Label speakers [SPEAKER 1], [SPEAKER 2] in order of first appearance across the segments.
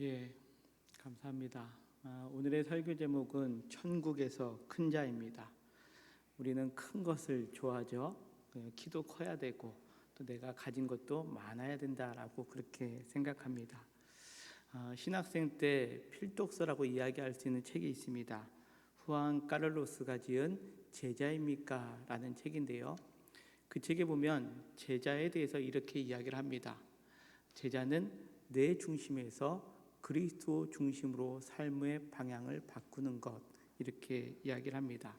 [SPEAKER 1] 예, 감사합니다. 오늘의 설교 제목은 천국에서 큰 자입니다. 우리는 큰 것을 좋아하죠. 키도 커야 되고 또 내가 가진 것도 많아야 된다라고 그렇게 생각합니다. 신학생 때 필독서라고 이야기할 수 있는 책이 있습니다. 후안 까를로스가 지은 제자입니까? 라는 책인데요. 그 책에 보면 제자에 대해서 이렇게 이야기를 합니다. 제자는 내 중심에서 그리스도 중심으로 삶의 방향을 바꾸는 것, 이렇게 이야기를 합니다.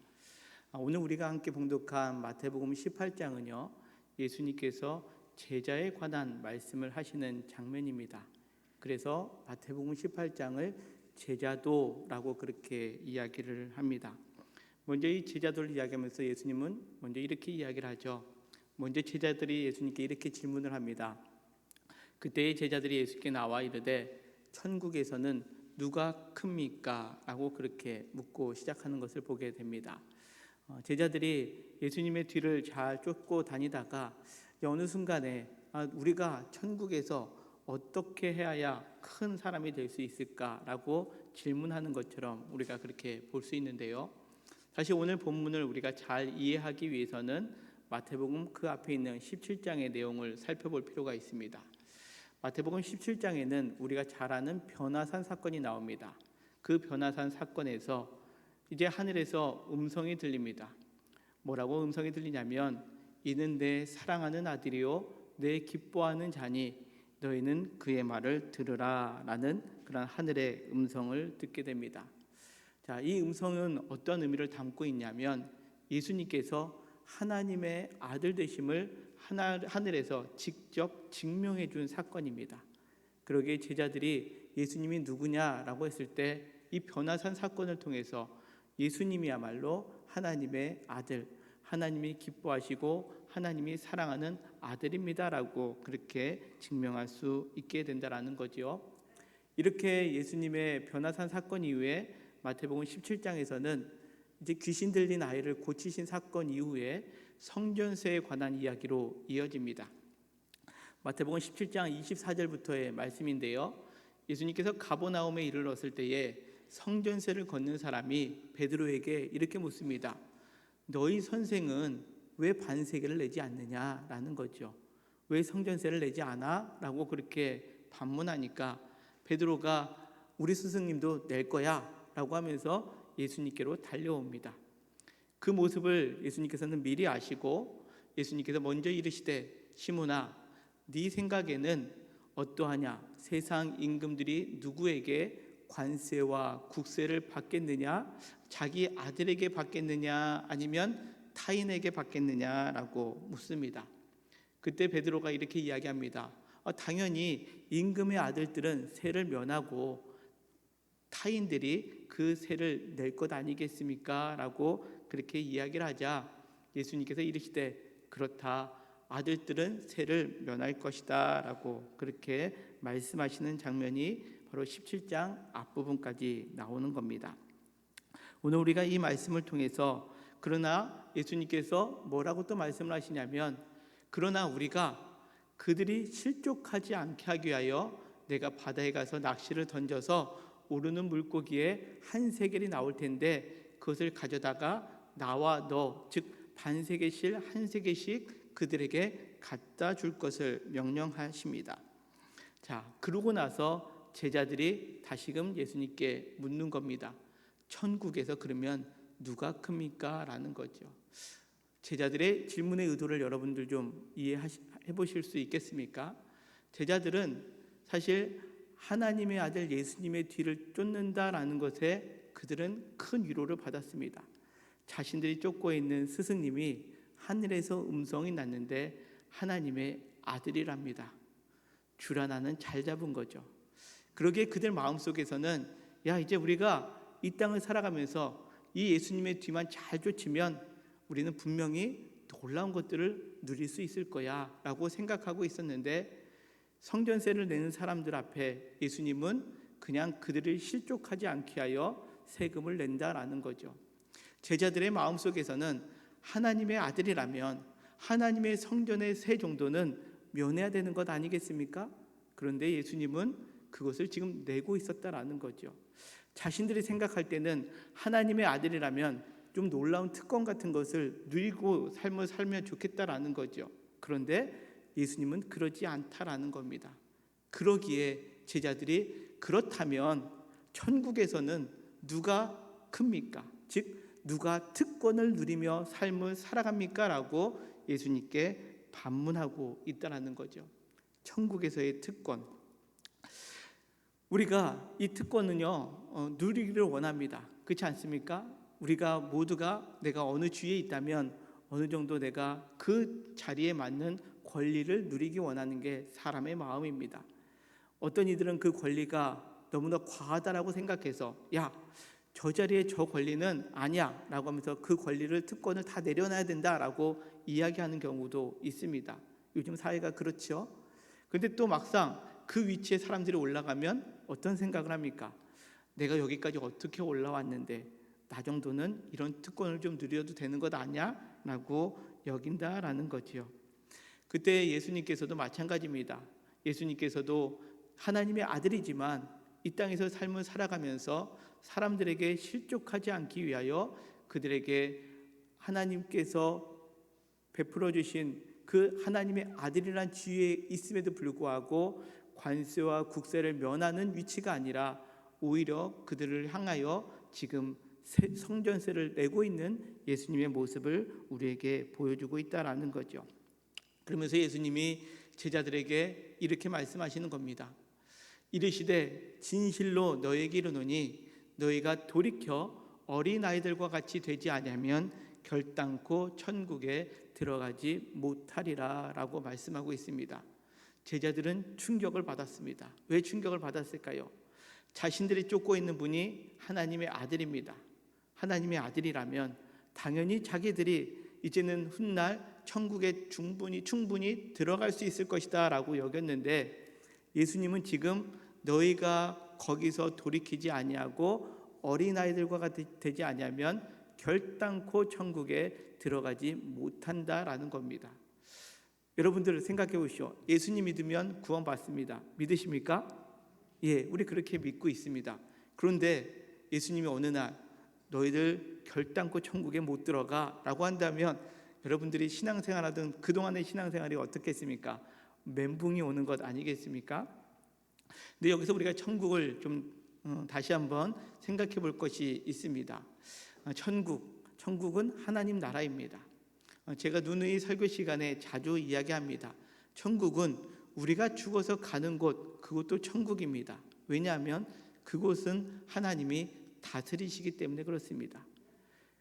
[SPEAKER 1] 오늘 우리가 함께 봉독한 마태복음 18장은요 예수님께서 제자에 관한 말씀을 하시는 장면입니다. 그래서 마태복음 18장을 제자도라고 그렇게 이야기를 합니다. 먼저 이 제자도를 이야기하면서 예수님은 먼저 이렇게 이야기를 하죠. 먼저 제자들이 예수님께 이렇게 질문을 합니다. 그때의 제자들이 예수께 나와 이르되 천국에서는 누가 큽니까? 라고 그렇게 묻고 시작하는 것을 보게 됩니다. 제자들이 예수님의 뒤를 잘 쫓고 다니다가 어느 순간에 우리가 천국에서 어떻게 해야 큰 사람이 될 수 있을까라고 질문하는 것처럼 우리가 그렇게 볼 수 있는데요. 사실 오늘 본문을 우리가 잘 이해하기 위해서는 마태복음 그 앞에 있는 17장의 내용을 살펴볼 필요가 있습니다. 마태복음 17장에는 우리가 잘 아는 변화산 사건이 나옵니다. 그 변화산 사건에서 이제 하늘에서 음성이 들립니다. 뭐라고 음성이 들리냐면 이는 내 사랑하는 아들이요 내 기뻐하는 자니 너희는 그의 말을 들으라 라는 그런 하늘의 음성을 듣게 됩니다. 자, 이 음성은 어떤 의미를 담고 있냐면 예수님께서 하나님의 아들 되심을 하늘에서 직접 증명해 준 사건입니다. 그러기에 제자들이 예수님이 누구냐라고 했을 때 이 변화산 사건을 통해서 예수님이야말로 하나님의 아들, 하나님이 기뻐하시고 하나님이 사랑하는 아들입니다라고 그렇게 증명할 수 있게 된다라는 거지요. 이렇게 예수님의 변화산 사건 이후에 마태복음 17장에서는 이제 귀신 들린 아이를 고치신 사건 이후에 성전세에 관한 이야기로 이어집니다. 마태복음 17장 24절부터의 말씀인데요. 예수님께서 가버나움에 이르렀을 때에 성전세를 걷는 사람이 베드로에게 이렇게 묻습니다. 너희 선생은 왜 반세계를 내지 않느냐라는 거죠. 왜 성전세를 내지 않아? 라고 그렇게 반문하니까 베드로가 우리 스승님도 낼 거야 라고 하면서 예수님께로 달려옵니다. 그 모습을 예수님께서는 미리 아시고 예수님께서 먼저 이르시되 시몬아 네 생각에는 어떠하냐? 세상 임금들이 누구에게 관세와 국세를 받겠느냐? 자기 아들에게 받겠느냐? 아니면 타인에게 받겠느냐라고 묻습니다. 그때 베드로가 이렇게 이야기합니다. 당연히 임금의 아들들은 세를 면하고 타인들이 그 세를 낼 것 아니겠습니까? 라고 그렇게 이야기를 하자 예수님께서 이르시되 그렇다 아들들은 세를 면할 것이다 라고 그렇게 말씀하시는 장면이 바로 17장 앞부분까지 나오는 겁니다. 오늘 우리가 이 말씀을 통해서 그러나 예수님께서 뭐라고 또 말씀을 하시냐면 그러나 우리가 그들이 실족하지 않게 하기 위하여 내가 바다에 가서 낚시를 던져서 오르는 물고기에 한 세겔이 나올 텐데 그것을 가져다가 나와 너 즉 반세겔씩 한 세겔씩 그들에게 갖다 줄 것을 명령하십니다. 자, 그러고 나서 제자들이 다시금 예수님께 묻는 겁니다. 천국에서 그러면 누가 큽니까? 라는 거죠. 제자들의 질문의 의도를 여러분들 좀 이해해 보실 수 있겠습니까? 제자들은 사실 하나님의 아들 예수님의 뒤를 쫓는다라는 것에 그들은 큰 위로를 받았습니다. 자신들이 쫓고 있는 스승님이 하늘에서 음성이 났는데 하나님의 아들이랍니다. 줄 하나는 잘 잡은 거죠. 그러기에 그들 마음속에서는 야 이제 우리가 이 땅을 살아가면서 이 예수님의 뒤만 잘 쫓으면 우리는 분명히 놀라운 것들을 누릴 수 있을 거야 라고 생각하고 있었는데 성전세를 내는 사람들 앞에 예수님은 그냥 그들을 실족하지 않게 하여 세금을 낸다라는 거죠. 제자들의 마음속에서는 하나님의 아들이라면 하나님의 성전의 세 정도는 면해야 되는 것 아니겠습니까? 그런데 예수님은 그것을 지금 내고 있었다라는 거죠. 자신들이 생각할 때는 하나님의 아들이라면 좀 놀라운 특권 같은 것을 누리고 삶을 살면 좋겠다라는 거죠. 그런데 예수님은 그러지 않다라는 겁니다. 그러기에 제자들이 그렇다면 천국에서는 누가 큽니까? 즉 누가 특권을 누리며 삶을 살아갑니까? 라고 예수님께 반문하고 있다는 거죠. 천국에서의 특권, 우리가 이 특권은요 누리기를 원합니다. 그렇지 않습니까? 우리가 모두가 내가 어느 주위에 있다면 어느 정도 내가 그 자리에 맞는 권리를 누리기 원하는 게 사람의 마음입니다. 어떤 이들은 그 권리가 너무나 과하다라고 생각해서 야, 저 자리에 저 권리는 아니야 라고 하면서 그 권리를, 특권을 다 내려놔야 된다라고 이야기하는 경우도 있습니다. 요즘 사회가 그렇죠. 그런데 또 막상 그 위치에 사람들이 올라가면 어떤 생각을 합니까? 내가 여기까지 어떻게 올라왔는데 나 정도는 이런 특권을 좀 누려도 되는 것 아니야? 라고 여긴다라는 거지요. 그때 예수님께서도 마찬가지입니다. 예수님께서도 하나님의 아들이지만 이 땅에서 삶을 살아가면서 사람들에게 실족하지 않기 위하여 그들에게 하나님께서 베풀어 주신 그 하나님의 아들이란 지위에 있음에도 불구하고 관세와 국세를 면하는 위치가 아니라 오히려 그들을 향하여 지금 성전세를 내고 있는 예수님의 모습을 우리에게 보여주고 있다라는 거죠. 그러면서 예수님이 제자들에게 이렇게 말씀하시는 겁니다. 이르시되 진실로 너희에게 이르노니 너희가 돌이켜 어린아이들과 같이 되지 아니하면 결단코 천국에 들어가지 못하리라 라고 말씀하고 있습니다. 제자들은 충격을 받았습니다. 왜 충격을 받았을까요? 자신들이 쫓고 있는 분이 하나님의 아들입니다. 하나님의 아들이라면 당연히 자기들이 이제는 훗날 천국에 충분히 들어갈 수 있을 것이다 라고 여겼는데 예수님은 지금 너희가 거기서 돌이키지 아니하고 어린아이들과 되지 아니하면 결단코 천국에 들어가지 못한다라는 겁니다. 여러분들 생각해 보시오. 예수님 믿으면 구원받습니다. 믿으십니까? 예, 우리 그렇게 믿고 있습니다. 그런데 예수님이 어느 날 너희들 결단코 천국에 못 들어가 라고 한다면 여러분들이 신앙생활하던 그동안의 신앙생활이 어떻겠습니까? 멘붕이 오는 것 아니겠습니까? 근데 여기서 우리가 천국을 좀 다시 한번 생각해 볼 것이 있습니다. 천국은 하나님 나라입니다. 제가 누누이 설교 시간에 자주 이야기합니다. 천국은 우리가 죽어서 가는 곳, 그것도 천국입니다. 왜냐하면 그곳은 하나님이 다스리시기 때문에 그렇습니다.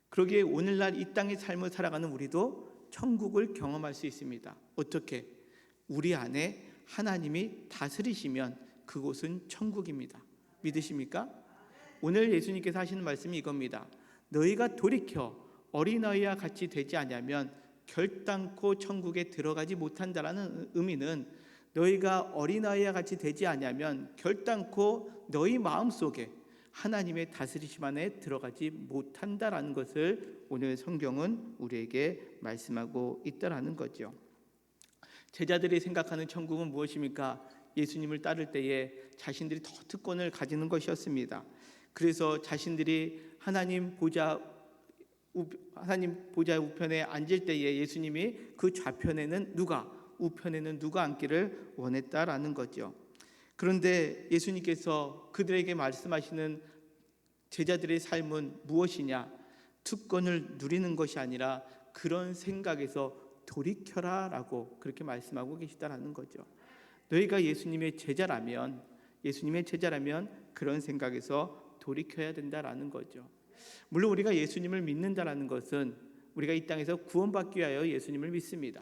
[SPEAKER 1] 그러기에 오늘날 이 땅의 삶을 살아가는 우리도 천국을 경험할 수 있습니다. 어떻게? 우리 안에 하나님이 다스리시면 그곳은 천국입니다. 믿으십니까? 오늘 예수님께서 하시는 말씀이 이겁니다. 너희가 돌이켜 어린아이와 같이 되지 않으면 결단코 천국에 들어가지 못한다라는 의미는 너희가 어린아이와 같이 되지 않으면 결단코 너희 마음속에 하나님의 다스리심 안에 들어가지 못한다라는 것을 오늘 성경은 우리에게 말씀하고 있다라는 거죠. 제자들이 생각하는 천국은 무엇입니까? 예수님을 따를 때에 자신들이 더 특권을 가지는 것이었습니다. 그래서 자신들이 하나님 보좌 우편에 앉을 때에 예수님이 그 좌편에는 우편에는 누가 앉기를 원했다라는 거죠. 그런데 예수님께서 그들에게 말씀하시는 제자들의 삶은 무엇이냐? 특권을 누리는 것이 아니라 그런 생각에서 돌이켜라라고 그렇게 말씀하고 계시다라는 거죠. 너희가 예수님의 제자라면 그런 생각에서 돌이켜야 된다라는 거죠. 물론 우리가 예수님을 믿는다라는 것은 우리가 이 땅에서 구원받기 위하여 예수님을 믿습니다.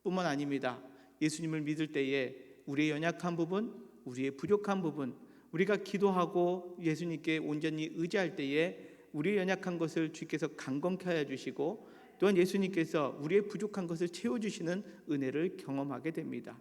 [SPEAKER 1] 뿐만 아닙니다. 예수님을 믿을 때에 우리의 연약한 부분, 우리의 부족한 부분, 우리가 기도하고 예수님께 온전히 의지할 때에 우리의 연약한 것을 주께서 강건케 하여 주시고 또한 예수님께서 우리의 부족한 것을 채워주시는 은혜를 경험하게 됩니다.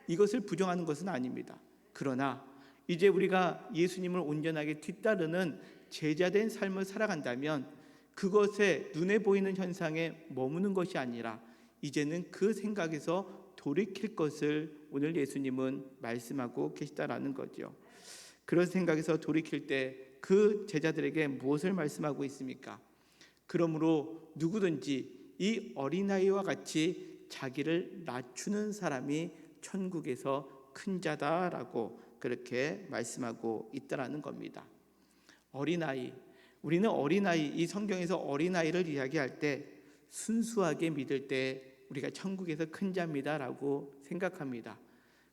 [SPEAKER 1] 이것을 부정하는 것은 아닙니다. 그러나 이제 우리가 예수님을 온전하게 뒤따르는 제자된 삶을 살아간다면 그것에 눈에 보이는 현상에 머무는 것이 아니라 이제는 그 생각에서 돌이킬 것을 오늘 예수님은 말씀하고 계시다라는 거죠. 그런 생각에서 돌이킬 때 그 제자들에게 무엇을 말씀하고 있습니까? 그러므로 누구든지 이 어린아이와 같이 자기를 낮추는 사람이 천국에서 큰 자다라고 그렇게 말씀하고 있다라는 겁니다. 어린아이, 우리는 어린아이, 이 성경에서 어린아이를 이야기할 때 순수하게 믿을 때 우리가 천국에서 큰 자입니다라고 생각합니다.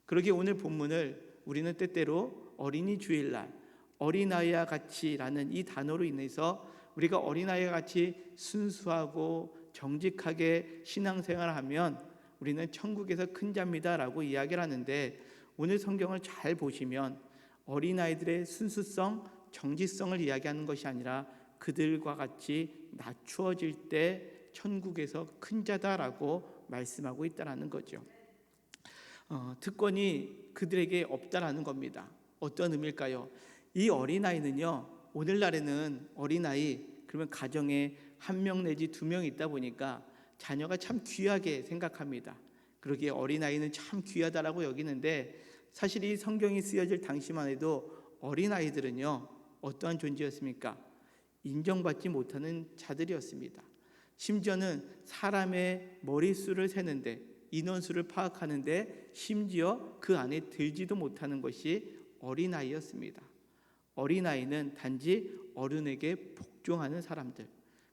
[SPEAKER 1] 그러기에 오늘 본문을 우리는 때때로 어린이 주일날, 어린아이와 같이라는 이 단어로 인해서 우리가 어린아이와 같이 순수하고 정직하게 신앙생활을 하면 우리는 천국에서 큰 자입니다라고 이야기를 하는데, 오늘 성경을 잘 보시면 어린아이들의 순수성, 정직성을 이야기하는 것이 아니라 그들과 같이 낮추어질 때 천국에서 큰 자다라고 말씀하고 있다는 거죠. 특권이 그들에게 없다라는 겁니다. 어떤 의미일까요? 이 어린아이는요, 오늘날에는 어린아이 그러면 가정에 한 명 내지 두 명 있다 보니까 자녀가 참 귀하게 생각합니다. 그러기에 어린아이는 참 귀하다라고 여기는데, 사실 이 성경이 쓰여질 당시만 해도 어린아이들은요 어떠한 존재였습니까? 인정받지 못하는 자들이었습니다. 심지어는 사람의 머릿수를 세는데, 인원수를 파악하는데 심지어 그 안에 들지도 못하는 것이 어린아이였습니다. 어린아이는 단지 어른에게 복종하는 사람들,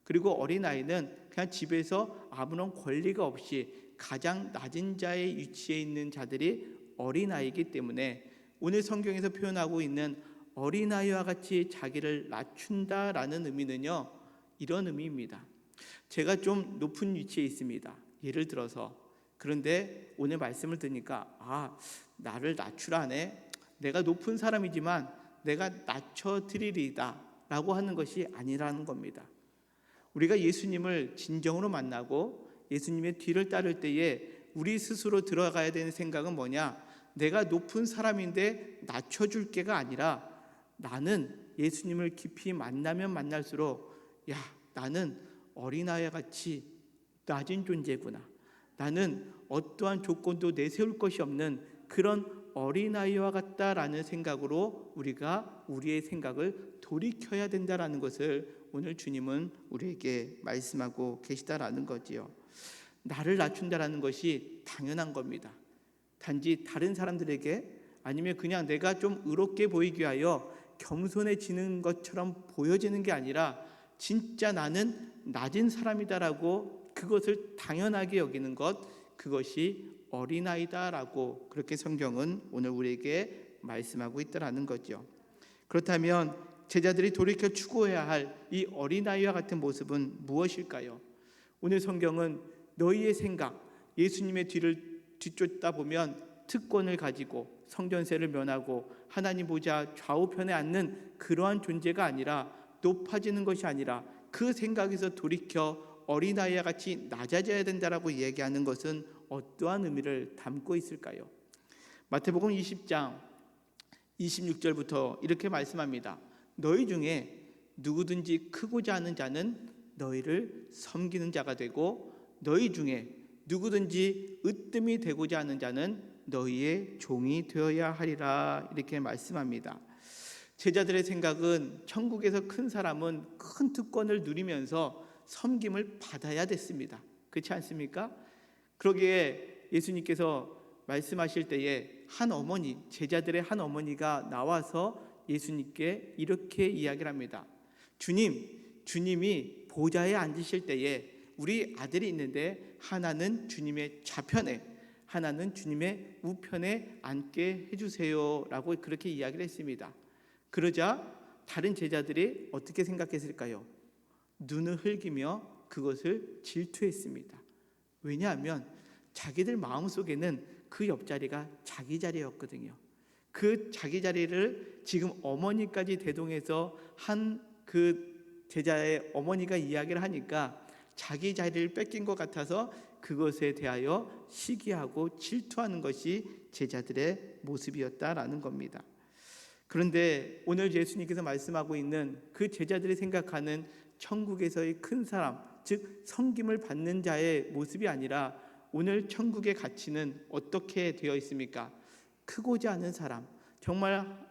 [SPEAKER 1] 그리고 어린아이는 그냥 집에서 아무런 권리가 없이 가장 낮은 자의 위치에 있는 자들이 어린아이이기 때문에 오늘 성경에서 표현하고 있는 어린아이와 같이 자기를 낮춘다라는 의미는요, 이런 의미입니다. 제가 좀 높은 위치에 있습니다. 예를 들어서, 그런데 오늘 말씀을 듣니까 나를 낮추라네, 내가 높은 사람이지만 내가 낮춰드리리다 라고 하는 것이 아니라는 겁니다. 우리가 예수님을 진정으로 만나고 예수님의 뒤를 따를 때에 우리 스스로 들어가야 되는 생각은 뭐냐? 내가 높은 사람인데 낮춰줄게가 아니라, 나는 예수님을 깊이 만나면 만날수록 나는 어린아이와 같이 낮은 존재구나, 나는 어떠한 조건도 내세울 것이 없는 그런 어린아이와 같다라는 생각으로 우리가 우리의 생각을 돌이켜야 된다라는 것을 오늘 주님은 우리에게 말씀하고 계시다라는 거지요. 나를 낮춘다라는 것이 당연한 겁니다. 단지 다른 사람들에게, 아니면 그냥 내가 좀 의롭게 보이기 위하여 겸손해지는 것처럼 보여지는 게 아니라, 진짜 나는 낮은 사람이다라고 그것을 당연하게 여기는 것, 그것이 어린아이다라고 그렇게 성경은 오늘 우리에게 말씀하고 있다라는 거죠. 그렇다면 제자들이 돌이켜 추구해야 할 이 어린아이와 같은 모습은 무엇일까요? 오늘 성경은 너희의 생각, 예수님의 뒤를 뒤쫓다 보면 특권을 가지고 성전세를 면하고 하나님 보좌 좌우편에 앉는 그러한 존재가 아니라, 높아지는 것이 아니라 그 생각에서 돌이켜 어린아이와 같이 낮아져야 된다라고 얘기하는 것은 어떠한 의미를 담고 있을까요? 마태복음 20장 26절부터 이렇게 말씀합니다. 너희 중에 누구든지 크고자 하는 자는 너희를 섬기는 자가 되고, 너희 중에 누구든지 으뜸이 되고자 하는 자는 너희의 종이 되어야 하리라, 이렇게 말씀합니다. 제자들의 생각은 천국에서 큰 사람은 큰 특권을 누리면서 섬김을 받아야 됐습니다. 그렇지 않습니까? 그러기에 예수님께서 말씀하실 때에 한 어머니, 제자들의 한 어머니가 나와서 예수님께 이렇게 이야기를 합니다. 주님이 보좌에 앉으실 때에 우리 아들이 있는데, 하나는 주님의 좌편에, 하나는 주님의 우편에 앉게 해주세요 라고 그렇게 이야기를 했습니다. 그러자 다른 제자들이 어떻게 생각했을까요? 눈을 흘기며 그것을 질투했습니다. 왜냐하면 자기들 마음속에는 그 옆자리가 자기 자리였거든요. 그 자기 자리를 지금 어머니까지 대동해서 한 그 제자의 어머니가 이야기를 하니까 자기 자리를 뺏긴 것 같아서 그것에 대하여 시기하고 질투하는 것이 제자들의 모습이었다라는 겁니다. 그런데 오늘 예수님께서 말씀하고 있는 그 제자들이 생각하는 천국에서의 큰 사람, 즉 섬김을 받는 자의 모습이 아니라, 오늘 천국의 가치는 어떻게 되어 있습니까? 크고자 하는 사람, 정말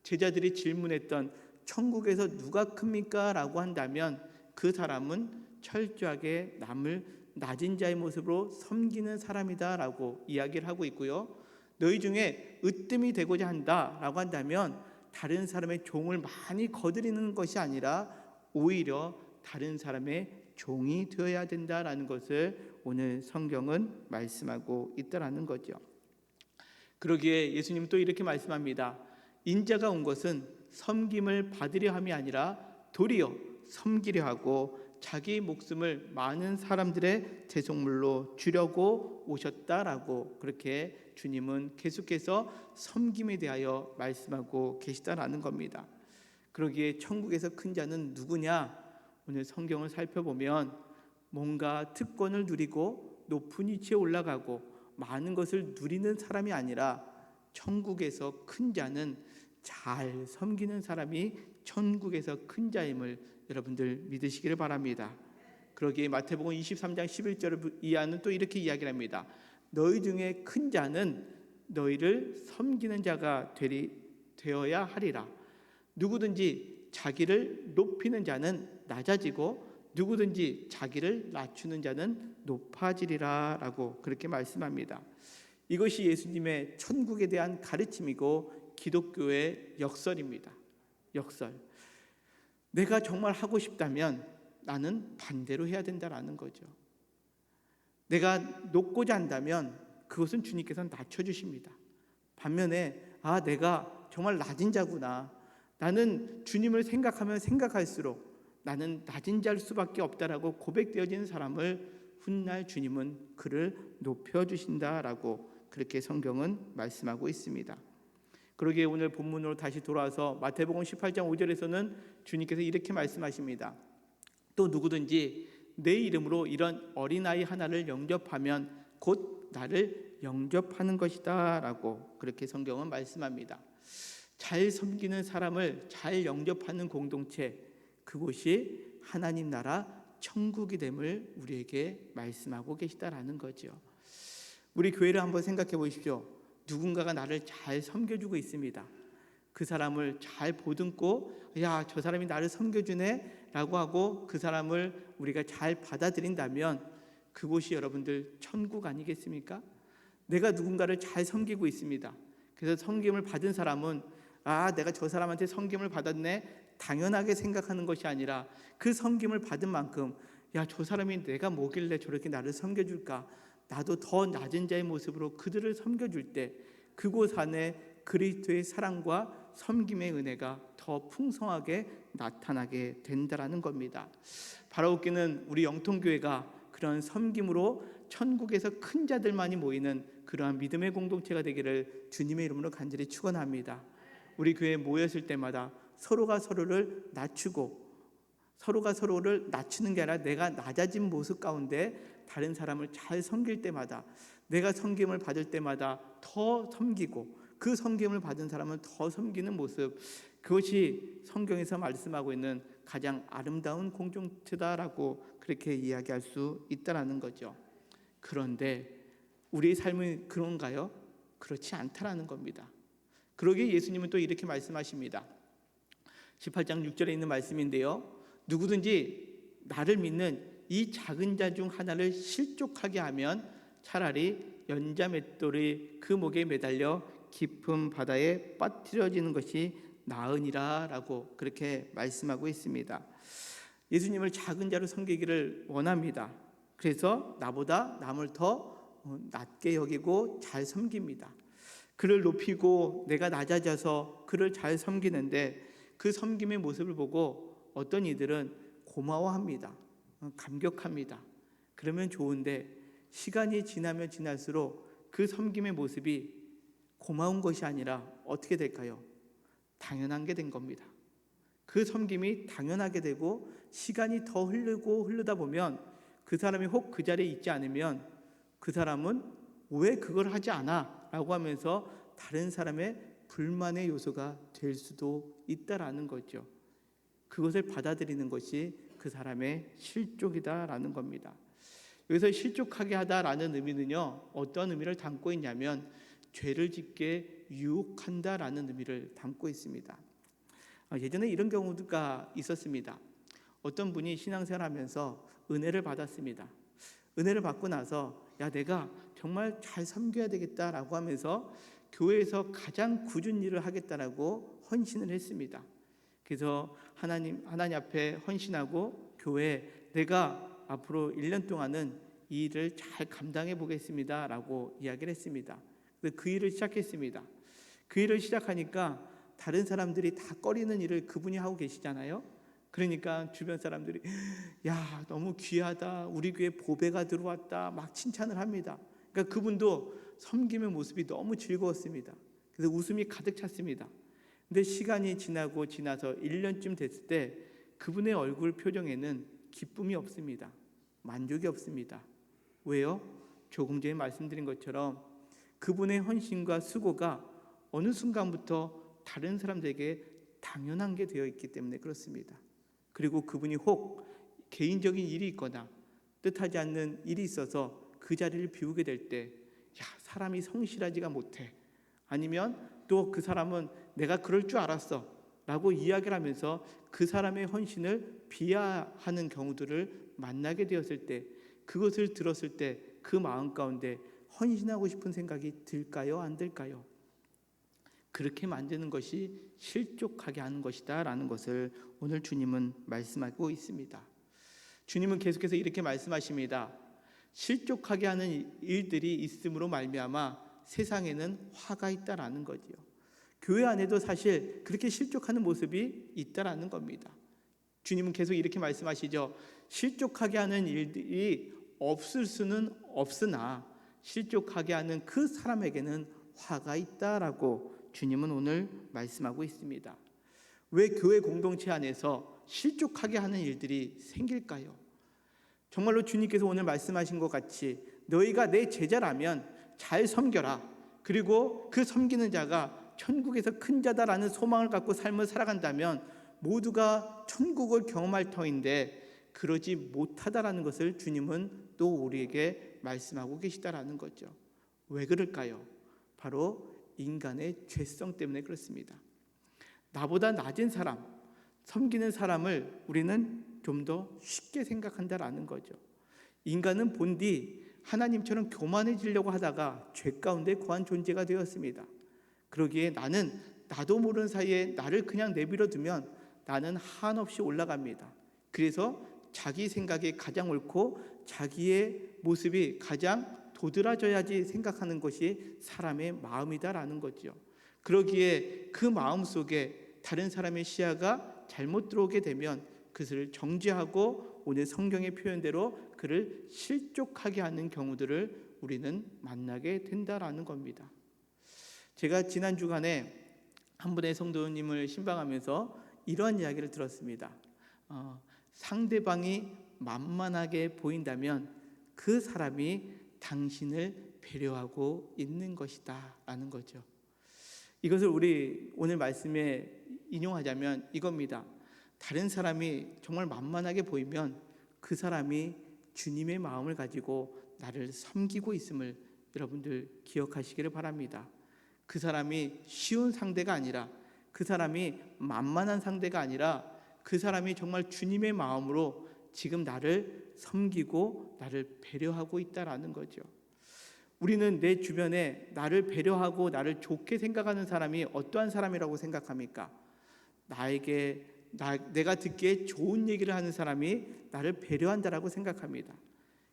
[SPEAKER 1] 제자들이 질문했던 천국에서 누가 큽니까? 라고 한다면 그 사람은 철저하게 남을 낮은 자의 모습으로 섬기는 사람이다 라고 이야기를 하고 있고요. 너희 중에 으뜸이 되고자 한다 라고 한다면 다른 사람의 종을 많이 거드리는 것이 아니라 오히려 다른 사람의 종이 되어야 된다라는 것을 오늘 성경은 말씀하고 있다라는 거죠. 그러기에 예수님은 또 이렇게 말씀합니다. 인자가 온 것은 섬김을 받으려 함이 아니라 도리어 섬기려 하고 자기 목숨을 많은 사람들의 대속물로 주려고 오셨다라고 그렇게 주님은 계속해서 섬김에 대하여 말씀하고 계시다라는 겁니다. 그러기에 천국에서 큰 자는 누구냐? 오늘 성경을 살펴보면 뭔가 특권을 누리고 높은 위치에 올라가고 많은 것을 누리는 사람이 아니라 천국에서 큰 자는 잘 섬기는 사람이 천국에서 큰 자임을 여러분들 믿으시기를 바랍니다. 그러기에 마태복음 23장 11절 이하는 또 이렇게 이야기를 합니다. 너희 중에 큰 자는 너희를 섬기는 자가 되어야 하리라. 누구든지 자기를 높이는 자는 낮아지고 누구든지 자기를 낮추는 자는 높아지리라 라고 그렇게 말씀합니다. 이것이 예수님의 천국에 대한 가르침이고 기독교의 역설입니다. 역설. 내가 정말 하고 싶다면 나는 반대로 해야 된다라는 거죠. 내가 높고자 한다면 그것은 주님께서 낮춰주십니다. 반면에 내가 정말 낮은 자구나, 나는 주님을 생각하면 생각할수록 나는 낮은 자일 수밖에 없다라고 고백되어지는 사람을 훗날 주님은 그를 높여주신다라고 그렇게 성경은 말씀하고 있습니다. 그러기에 오늘 본문으로 다시 돌아와서 마태복음 18장 5절에서는 주님께서 이렇게 말씀하십니다. 또 누구든지 내 이름으로 이런 어린아이 하나를 영접하면 곧 나를 영접하는 것이다 라고 그렇게 성경은 말씀합니다. 잘 섬기는 사람을 잘 영접하는 공동체, 그곳이 하나님 나라 천국이 됨을 우리에게 말씀하고 계시다라는 거죠. 우리 교회를 한번 생각해 보십시오. 누군가가 나를 잘 섬겨주고 있습니다. 그 사람을 잘 보듬고 저 사람이 나를 섬겨주네 라고 하고 그 사람을 우리가 잘 받아들인다면 그곳이 여러분들 천국 아니겠습니까? 내가 누군가를 잘 섬기고 있습니다. 그래서 섬김을 받은 사람은 내가 저 사람한테 섬김을 받았네 당연하게 생각하는 것이 아니라 그 섬김을 받은 만큼 저 사람이 내가 뭐길래 저렇게 나를 섬겨줄까, 나도 더 낮은 자의 모습으로 그들을 섬겨줄 때 그곳 안에 그리스도의 사랑과 섬김의 은혜가 더 풍성하게 나타나게 된다라는 겁니다. 바라옵기는 우리 영통교회가 그런 섬김으로 천국에서 큰 자들만이 모이는 그러한 믿음의 공동체가 되기를 주님의 이름으로 간절히 축원합니다. 우리 교회에 모였을 때마다 서로가 서로를 낮추고 서로가 서로를 낮추는 게 아니라 내가 낮아진 모습 가운데 다른 사람을 잘 섬길 때마다, 내가 섬김을 받을 때마다 더 섬기고 그 섬김을 받은 사람은 더 섬기는 모습, 그것이 성경에서 말씀하고 있는 가장 아름다운 공동체다라고 그렇게 이야기할 수 있다라는 거죠. 그런데 우리의 삶은 그런가요? 그렇지 않다라는 겁니다. 그러기에 예수님은 또 이렇게 말씀하십니다. 18장 6절에 있는 말씀인데요. 누구든지 나를 믿는 이 작은 자 중 하나를 실족하게 하면 차라리 연자 맷돌이 그 목에 매달려 깊은 바다에 빠뜨려지는 것이 나으니라 라고 그렇게 말씀하고 있습니다. 예수님을 작은 자로 섬기기를 원합니다. 그래서 나보다 남을 더 낮게 여기고 잘 섬깁니다. 그를 높이고 내가 낮아져서 그를 잘 섬기는데 그 섬김의 모습을 보고 어떤 이들은 고마워합니다. 감격합니다. 그러면 좋은데 시간이 지나면 지날수록 그 섬김의 모습이 고마운 것이 아니라 어떻게 될까요? 당연한 게 된 겁니다. 그 섬김이 당연하게 되고 시간이 더 흐르다 보면 그 사람이 혹 그 자리에 있지 않으면 그 사람은 왜 그걸 하지 않아? 라고 하면서 다른 사람의 불만의 요소가 될 수도 있다라는 거죠. 그것을 받아들이는 것이 그 사람의 실족이다라는 겁니다. 여기서 실족하게 하다라는 의미는요, 어떤 의미를 담고 있냐면 죄를 짓게 유혹한다라는 의미를 담고 있습니다. 예전에 이런 경우가 있었습니다. 어떤 분이 신앙생활하면서 은혜를 받았습니다. 은혜를 받고 나서 내가 정말 잘 섬겨야 되겠다라고 하면서 교회에서 가장 굳은 일을 하겠다라고 헌신을 했습니다. 그래서 하나님 앞에 헌신하고 교회에 내가 앞으로 1년 동안은 이 일을 잘 감당해 보겠습니다 라고 이야기를 했습니다. 그 일을 시작했습니다. 그 일을 시작하니까 다른 사람들이 다 꺼리는 일을 그분이 하고 계시잖아요. 그러니까 주변 사람들이 야, 너무 귀하다, 우리 교회 보배가 들어왔다 막 칭찬을 합니다. 그러니까 그분도 섬김의 모습이 너무 즐거웠습니다. 그래서 웃음이 가득 찼습니다. 근데 시간이 지나서 1년쯤 됐을 때 그분의 얼굴 표정에는 기쁨이 없습니다. 만족이 없습니다. 왜요? 조금 전에 말씀드린 것처럼 그분의 헌신과 수고가 어느 순간부터 다른 사람들에게 당연한 게 되어 있기 때문에 그렇습니다. 그리고 그분이 혹 개인적인 일이 있거나 뜻하지 않는 일이 있어서 그 자리를 비우게 될 때 사람이 성실하지가 못해, 아니면 또 그 사람은 내가 그럴 줄 알았어 라고 이야기를 하면서 그 사람의 헌신을 비하하는 경우들을 만나게 되었을 때, 그것을 들었을 때 그 마음 가운데 헌신하고 싶은 생각이 들까요? 안 들까요? 그렇게 만드는 것이 실족하게 하는 것이다 라는 것을 오늘 주님은 말씀하고 있습니다. 주님은 계속해서 이렇게 말씀하십니다. 실족하게 하는 일들이 있음으로 말미암아 세상에는 화가 있다라는 거지요. 교회 안에도 사실 그렇게 실족하는 모습이 있다라는 겁니다. 주님은 계속 이렇게 말씀하시죠. 실족하게 하는 일들이 없을 수는 없으나 실족하게 하는 그 사람에게는 화가 있다라고 주님은 오늘 말씀하고 있습니다. 왜 교회 공동체 안에서 실족하게 하는 일들이 생길까요? 정말로 주님께서 오늘 말씀하신 것 같이 너희가 내 제자라면 잘 섬겨라. 그리고 그 섬기는 자가 천국에서 큰 자다라는 소망을 갖고 삶을 살아간다면 모두가 천국을 경험할 터인데 그러지 못하다라는 것을 주님은 또 우리에게 말씀하고 계시다라는 거죠. 왜 그럴까요? 바로 인간의 죄성 때문에 그렇습니다. 나보다 낮은 사람, 섬기는 사람을 우리는 좀 더 쉽게 생각한다라는 거죠. 인간은 본디 하나님처럼 교만해지려고 하다가 죄 가운데 거한 존재가 되었습니다. 그러기에 나도 모르는 사이에 나를 그냥 내버려 두면 나는 한없이 올라갑니다. 그래서 자기 생각이 가장 옳고 자기의 모습이 가장 도드라져야지 생각하는 것이 사람의 마음이다라는 거죠. 그러기에 그 마음 속에 다른 사람의 시야가 잘못 들어오게 되면 그것을 정죄하고 오늘 성경의 표현대로 그를 실족하게 하는 경우들을 우리는 만나게 된다라는 겁니다. 제가 지난 주간에 한 분의 성도님을 신방하면서 이러한 이야기를 들었습니다. 상대방이 만만하게 보인다면 그 사람이 당신을 배려하고 있는 것이다 라는 거죠. 이것을 우리 오늘 말씀에 인용하자면 이겁니다. 다른 사람이 정말 만만하게 보이면 그 사람이 주님의 마음을 가지고 나를 섬기고 있음을 여러분들 기억하시기를 바랍니다. 그 사람이 쉬운 상대가 아니라, 그 사람이 만만한 상대가 아니라 그 사람이 정말 주님의 마음으로 지금 나를 섬기고 나를 배려하고 있다라는 거죠. 우리는 내 주변에 나를 배려하고 나를 좋게 생각하는 사람이 어떠한 사람이라고 생각합니까? 내가 듣기에 좋은 얘기를 하는 사람이 나를 배려한다라고 생각합니다.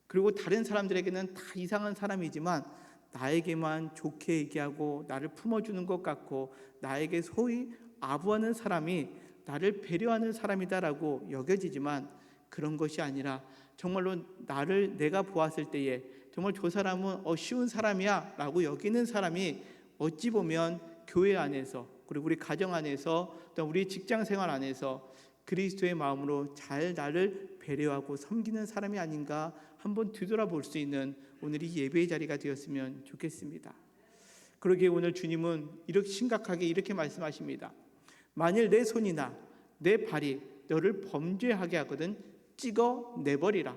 [SPEAKER 1] 그리고 다른 사람들에게는 다 이상한 사람이지만 나에게만 좋게 얘기하고 나를 품어주는 것 같고 나에게 소위 아부하는 사람이 나를 배려하는 사람이다라고 여겨지지만 그런 것이 아니라 정말로 내가 보았을 때에 정말 저 사람은 쉬운 사람이야 라고 여기는 사람이 어찌 보면 교회 안에서, 그리고 우리 가정 안에서, 또 우리 직장 생활 안에서 그리스도의 마음으로 잘 나를 배려하고 섬기는 사람이 아닌가 한번 뒤돌아볼 수 있는 오늘이 예배의 자리가 되었으면 좋겠습니다. 그러기에 오늘 주님은 이렇게 심각하게 이렇게 말씀하십니다. 만일 내 손이나 내 발이 너를 범죄하게 하거든 찍어 내버리라.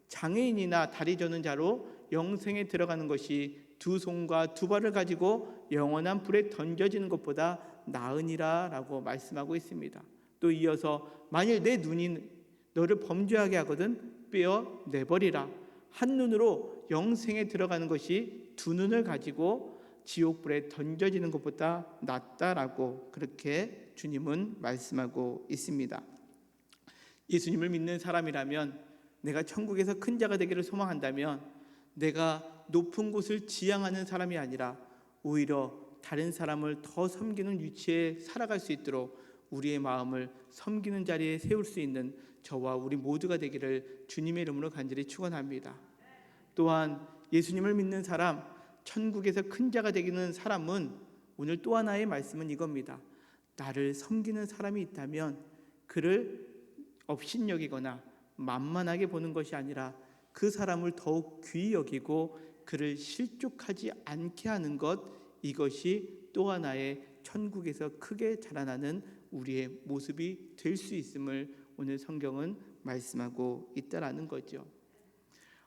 [SPEAKER 1] 장애인이나 다리 저는 자로 영생에 들어가는 것이 두 손과 두 발을 가지고 영원한 불에 던져지는 것보다 나으니라 라고 말씀하고 있습니다. 또 이어서 만일 내 눈이 너를 범죄하게 하거든 빼어 내버리라. 한 눈으로 영생에 들어가는 것이 두 눈을 가지고 지옥불에 던져지는 것보다 낫다라고 그렇게 주님은 말씀하고 있습니다. 예수님을 믿는 사람이라면, 내가 천국에서 큰 자가 되기를 소망한다면, 내가 높은 곳을 지향하는 사람이 아니라 오히려 다른 사람을 더 섬기는 위치에 살아갈 수 있도록 우리의 마음을 섬기는 자리에 세울 수 있는 저와 우리 모두가 되기를 주님의 이름으로 간절히 축원합니다. 또한 예수님을 믿는 사람, 천국에서 큰 자가 되기는 사람은 오늘 또 하나의 말씀은 이겁니다. 나를 섬기는 사람이 있다면 그를 업신여기거나 만만하게 보는 것이 아니라 그 사람을 더욱 귀히 여기고 그를 실족하지 않게 하는 것, 이것이 또 하나의 천국에서 크게 자라나는 우리의 모습이 될 수 있음을 오늘 성경은 말씀하고 있다라는 거죠.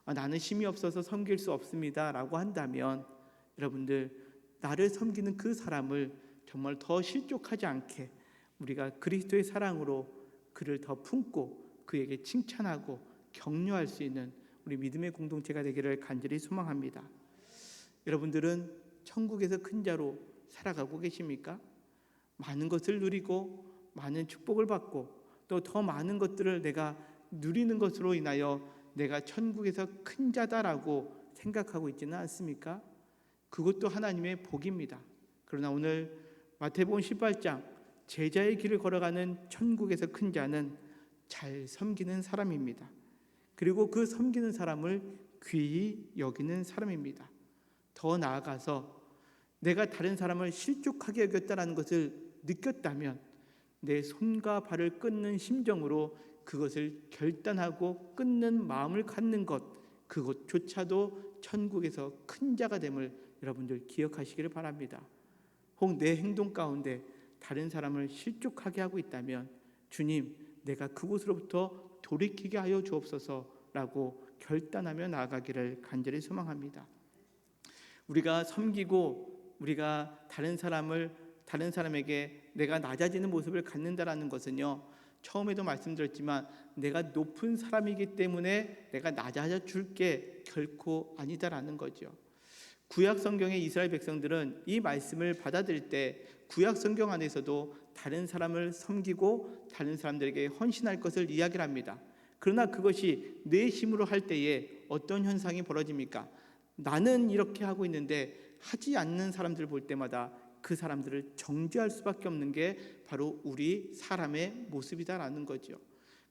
[SPEAKER 1] 나는 힘이 없어서 섬길 수 없습니다 라고 한다면, 여러분들, 나를 섬기는 그 사람을 정말 더 실족하지 않게 우리가 그리스도의 사랑으로 그를 더 품고 그에게 칭찬하고 격려할 수 있는 우리 믿음의 공동체가 되기를 간절히 소망합니다. 여러분들은 천국에서 큰 자로 살아가고 계십니까? 많은 것을 누리고 많은 축복을 받고 또 더 많은 것들을 내가 누리는 것으로 인하여 내가 천국에서 큰 자다라고 생각하고 있지는 않습니까? 그것도 하나님의 복입니다. 그러나 오늘 마태복음 18장 제자의 길을 걸어가는 천국에서 큰 자는 잘 섬기는 사람입니다. 그리고 그 섬기는 사람을 귀히 여기는 사람입니다. 더 나아가서 내가 다른 사람을 실족하게 여겼다는 것을 느꼈다면 내 손과 발을 끊는 심정으로 그것을 결단하고 끊는 마음을 갖는 것, 그것조차도 천국에서 큰 자가 됨을 여러분들 기억하시기를 바랍니다. 혹 내 행동 가운데 다른 사람을 실족하게 하고 있다면, 주님, 내가 그곳으로부터 돌이키게 하여 주옵소서라고 결단하며 나아가기를 간절히 소망합니다. 우리가 섬기고 우리가 다른 사람에게 내가 낮아지는 모습을 갖는다라는 것은요, 처음에도 말씀드렸지만 내가 높은 사람이기 때문에 내가 낮아져 줄게 결코 아니다라는 거죠. 구약 성경의 이스라엘 백성들은 이 말씀을 받아들일 때 구약 성경 안에서도 다른 사람을 섬기고 다른 사람들에게 헌신할 것을 이야기를 합니다. 그러나 그것이 내 힘으로 할 때에 어떤 현상이 벌어집니까? 나는 이렇게 하고 있는데 하지 않는 사람들을 볼 때마다 그 사람들을 정죄할 수밖에 없는 게 바로 우리 사람의 모습이다라는 거죠.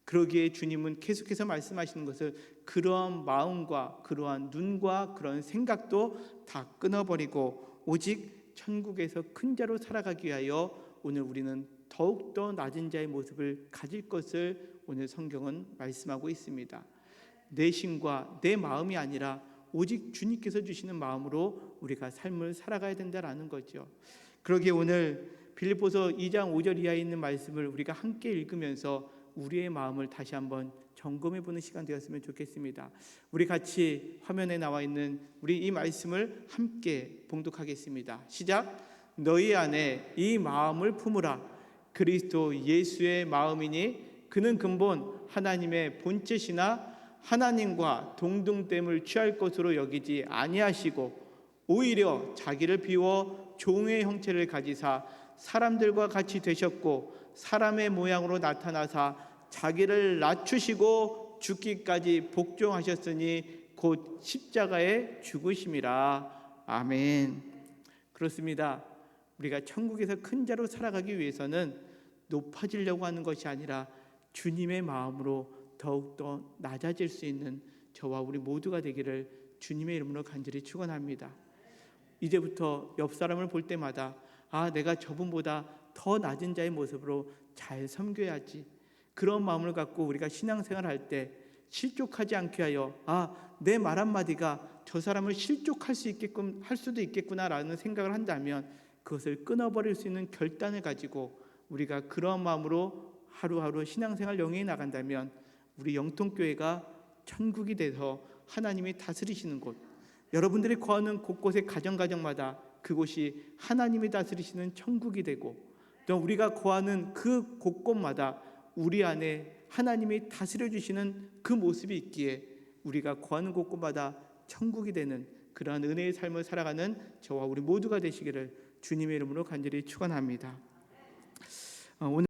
[SPEAKER 1] 그러기에 주님은 계속해서 말씀하시는 것을 그러한 마음과 그러한 눈과 그런 생각도 다 끊어버리고 오직 천국에서 큰 자로 살아가기 위하여 오늘 우리는 더욱더 낮은 자의 모습을 가질 것을 오늘 성경은 말씀하고 있습니다. 내 힘과 내 마음이 아니라 오직 주님께서 주시는 마음으로 우리가 삶을 살아가야 된다라는 거죠. 그러기에 오늘 빌립보서 2장 5절 이하에 있는 말씀을 우리가 함께 읽으면서 우리의 마음을 다시 한번 점검해 보는 시간 되었으면 좋겠습니다. 우리 같이 화면에 나와 있는 우리 이 말씀을 함께 봉독하겠습니다. 시작. 너희 안에 이 마음을 품으라. 그리스도 예수의 마음이니 그는 근본 하나님의 본체시나 하나님과 동등됨을 취할 것으로 여기지 아니하시고 오히려 자기를 비워 종의 형체를 가지사 사람들과 같이 되셨고 사람의 모양으로 나타나사 자기를 낮추시고 죽기까지 복종하셨으니 곧 십자가에 죽으심이라. 아멘. 그렇습니다. 우리가 천국에서 큰 자로 살아가기 위해서는 높아지려고 하는 것이 아니라 주님의 마음으로 더욱더 낮아질 수 있는 저와 우리 모두가 되기를 주님의 이름으로 간절히 축원합니다. 이제부터 옆 사람을 볼 때마다 내가 저분보다 더 낮은 자의 모습으로 잘 섬겨야지, 그런 마음을 갖고 우리가 신앙생활을 할 때 실족하지 않게 하여 내 말 한마디가 저 사람을 실족할 수도 있겠구나라는 생각을 한다면 그것을 끊어버릴 수 있는 결단을 가지고 우리가 그런 마음으로 하루하루 신앙생활 영위해 나간다면 우리 영통교회가 천국이 돼서 하나님이 다스리시는 곳, 여러분들이 거하는 곳곳의 가정가정마다 그곳이 하나님이 다스리시는 천국이 되고, 또 우리가 거하는 그 곳곳마다 우리 안에 하나님이 다스려 주시는 그 모습이 있기에 우리가 거하는 곳곳마다 천국이 되는 그러한 은혜의 삶을 살아가는 저와 우리 모두가 되시기를 주님의 이름으로 간절히 축원합니다. 오늘